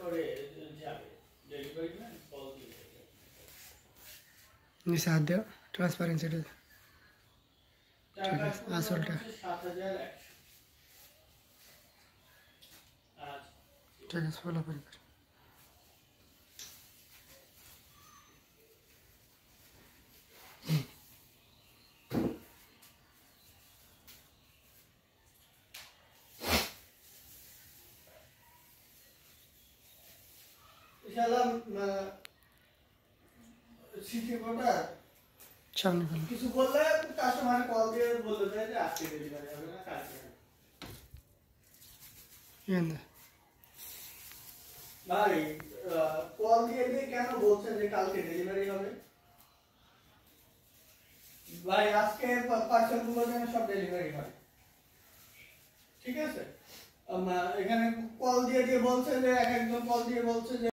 করে যাবে delivery man call দিবে নিচে হাত দিও ট্রান্সপারেন্সি ঠিক টাকা আছে আসলটা ৭,১০০ আচ্ছা ঠিক আছে ফলো করি ইনশাআল্লাহ সিটি কোটা সামনে ফেলো কিছু বললে কাস্টমার কল দিয়ে বলতে চাই যে আজকে ডেলিভারি হবে না কালকে হবে এন্ড ভাই কল দিয়ে কেন বলছেন যে কালকে ডেলিভারি হবে ভাই আজকে পার্সেলগুলো যেন সব ডেলিভারি হয় ঠিক আছে এখানে কল দিয়ে বলছে যে একজন কল দিয়ে বলছে যে